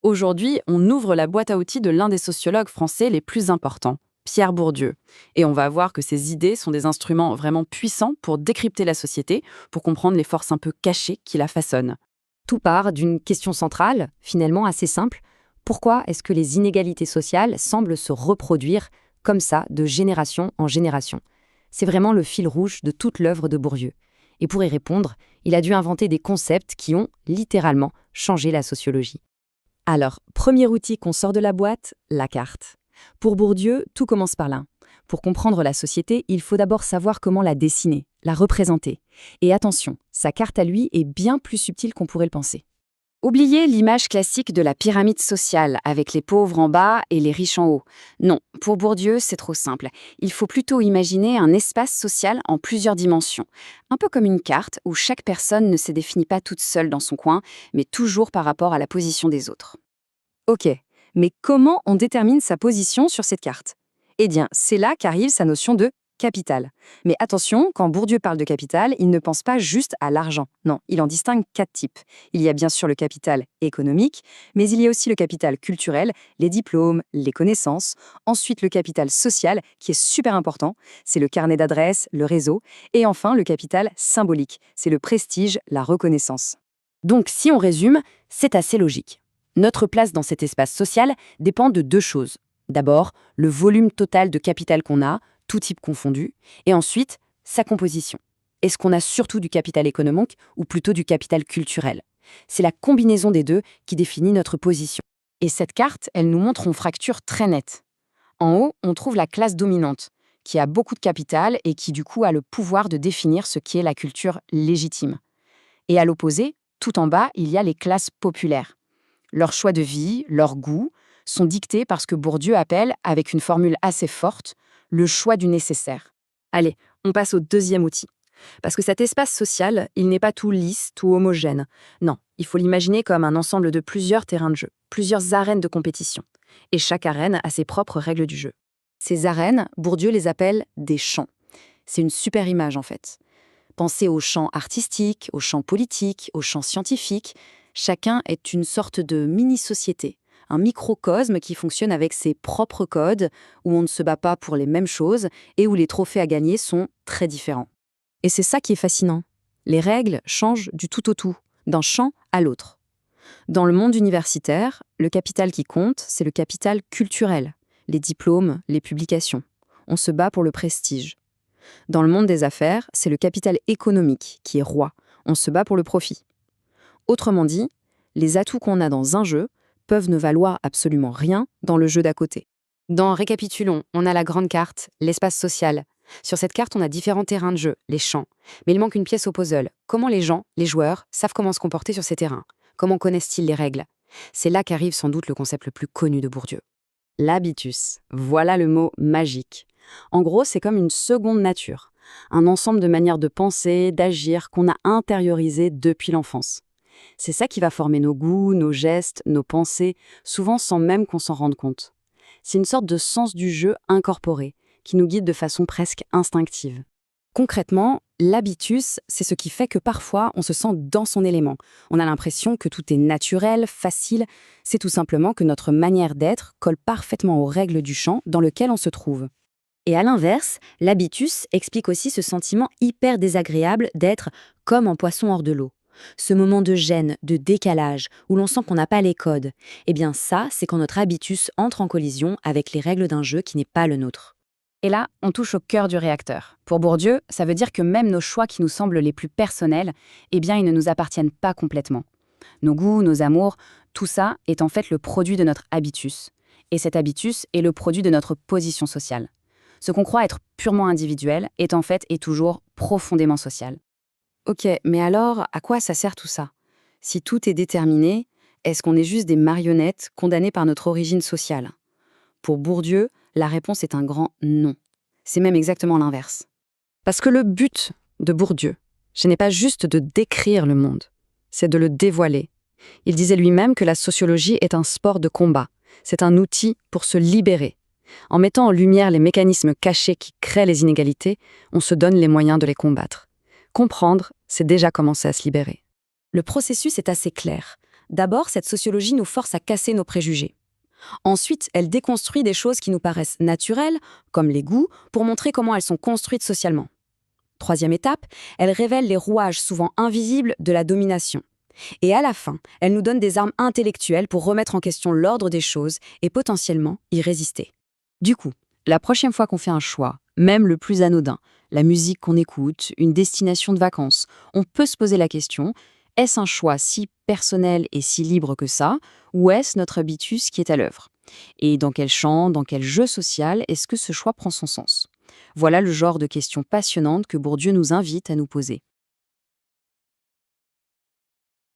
Aujourd'hui, on ouvre la boîte à outils de l'un des sociologues français les plus importants, Pierre Bourdieu. Et on va voir que ses idées sont des instruments vraiment puissants pour décrypter la société, pour comprendre les forces un peu cachées qui la façonnent. Tout part d'une question centrale, finalement assez simple. Pourquoi est-ce que les inégalités sociales semblent se reproduire comme ça, de génération en génération? C'est vraiment le fil rouge de toute l'œuvre de Bourdieu. Et pour y répondre, il a dû inventer des concepts qui ont, littéralement, changé la sociologie. Alors, premier outil qu'on sort de la boîte, la carte. Pour Bourdieu, tout commence par là. Pour comprendre la société, il faut d'abord savoir comment la dessiner, la représenter. Et attention, sa carte à lui est bien plus subtile qu'on pourrait le penser. Oubliez l'image classique de la pyramide sociale, avec les pauvres en bas et les riches en haut. Non, pour Bourdieu, c'est trop simple. Il faut plutôt imaginer un espace social en plusieurs dimensions. Un peu comme une carte où chaque personne ne se définit pas toute seule dans son coin, mais toujours par rapport à la position des autres. Ok, mais comment on détermine sa position sur cette carte? Eh bien, c'est là qu'arrive sa notion de capital. Mais attention, quand Bourdieu parle de capital, il ne pense pas juste à l'argent. Non, il en distingue 4 types. Il y a bien sûr le capital économique, mais il y a aussi le capital culturel, les diplômes, les connaissances. Ensuite, le capital social, qui est super important, c'est le carnet d'adresses, le réseau. Et enfin, le capital symbolique, c'est le prestige, la reconnaissance. Donc, si on résume, c'est assez logique. Notre place dans cet espace social dépend de deux choses. D'abord, le volume total de capital qu'on a, tout type confondu, et ensuite, sa composition. Est-ce qu'on a surtout du capital économique ou plutôt du capital culturel? C'est la combinaison des deux qui définit notre position. Et cette carte, elle nous montre une fracture très nette. En haut, on trouve la classe dominante, qui a beaucoup de capital et qui du coup a le pouvoir de définir ce qu'est la culture légitime. Et à l'opposé, tout en bas, il y a les classes populaires. Leurs choix de vie, leurs goûts, sont dictés par ce que Bourdieu appelle, avec une formule assez forte, le choix du nécessaire. Allez, on passe au deuxième outil. Parce que cet espace social, il n'est pas tout lisse, tout homogène. Non, il faut l'imaginer comme un ensemble de plusieurs terrains de jeu, plusieurs arènes de compétition. Et chaque arène a ses propres règles du jeu. Ces arènes, Bourdieu les appelle des champs. C'est une super image en fait. Pensez aux champs artistiques, aux champs politiques, aux champs scientifiques. Chacun est une sorte de mini-société, un microcosme qui fonctionne avec ses propres codes, où on ne se bat pas pour les mêmes choses et où les trophées à gagner sont très différents. Et c'est ça qui est fascinant. Les règles changent du tout au tout, d'un champ à l'autre. Dans le monde universitaire, le capital qui compte, c'est le capital culturel, les diplômes, les publications. On se bat pour le prestige. Dans le monde des affaires, c'est le capital économique qui est roi. On se bat pour le profit. Autrement dit, les atouts qu'on a dans un jeu peuvent ne valoir absolument rien dans le jeu d'à côté. Dans Récapitulons, on a la grande carte, l'espace social. Sur cette carte, on a différents terrains de jeu, les champs. Mais il manque une pièce au puzzle. Comment les gens, les joueurs, savent comment se comporter sur ces terrains? Comment connaissent-ils les règles? C'est là qu'arrive sans doute le concept le plus connu de Bourdieu. L'habitus. Voilà le mot magique. En gros, c'est comme une seconde nature. Un ensemble de manières de penser, d'agir qu'on a intériorisées depuis l'enfance. C'est ça qui va former nos goûts, nos gestes, nos pensées, souvent sans même qu'on s'en rende compte. C'est une sorte de sens du jeu incorporé, qui nous guide de façon presque instinctive. Concrètement, l'habitus, c'est ce qui fait que parfois on se sent dans son élément. On a l'impression que tout est naturel, facile. C'est tout simplement que notre manière d'être colle parfaitement aux règles du champ dans lequel on se trouve. Et à l'inverse, l'habitus explique aussi ce sentiment hyper désagréable d'être comme un poisson hors de l'eau. Ce moment de gêne, de décalage, où l'on sent qu'on n'a pas les codes. Eh bien ça, c'est quand notre habitus entre en collision avec les règles d'un jeu qui n'est pas le nôtre. Et là, on touche au cœur du réacteur. Pour Bourdieu, ça veut dire que même nos choix qui nous semblent les plus personnels, eh bien ils ne nous appartiennent pas complètement. Nos goûts, nos amours, tout ça est en fait le produit de notre habitus. Et cet habitus est le produit de notre position sociale. Ce qu'on croit être purement individuel est en fait et toujours profondément social. Ok, mais alors, à quoi ça sert tout ça? Si tout est déterminé, est-ce qu'on est juste des marionnettes condamnées par notre origine sociale? Pour Bourdieu, la réponse est un grand non. C'est même exactement l'inverse. Parce que le but de Bourdieu, ce n'est pas juste de décrire le monde, c'est de le dévoiler. Il disait lui-même que la sociologie est un sport de combat. C'est un outil pour se libérer. En mettant en lumière les mécanismes cachés qui créent les inégalités, on se donne les moyens de les combattre. Comprendre, c'est déjà commencer à se libérer. Le processus est assez clair. D'abord, cette sociologie nous force à casser nos préjugés. Ensuite, elle déconstruit des choses qui nous paraissent naturelles, comme les goûts, pour montrer comment elles sont construites socialement. Troisième étape, elle révèle les rouages souvent invisibles de la domination. Et à la fin, elle nous donne des armes intellectuelles pour remettre en question l'ordre des choses et potentiellement y résister. Du coup, la prochaine fois qu'on fait un choix, même le plus anodin, la musique qu'on écoute, une destination de vacances, on peut se poser la question, est-ce un choix si personnel et si libre que ça, ou est-ce notre habitus qui est à l'œuvre? Et dans quel champ, dans quel jeu social est-ce que ce choix prend son sens? Voilà le genre de questions passionnantes que Bourdieu nous invite à nous poser.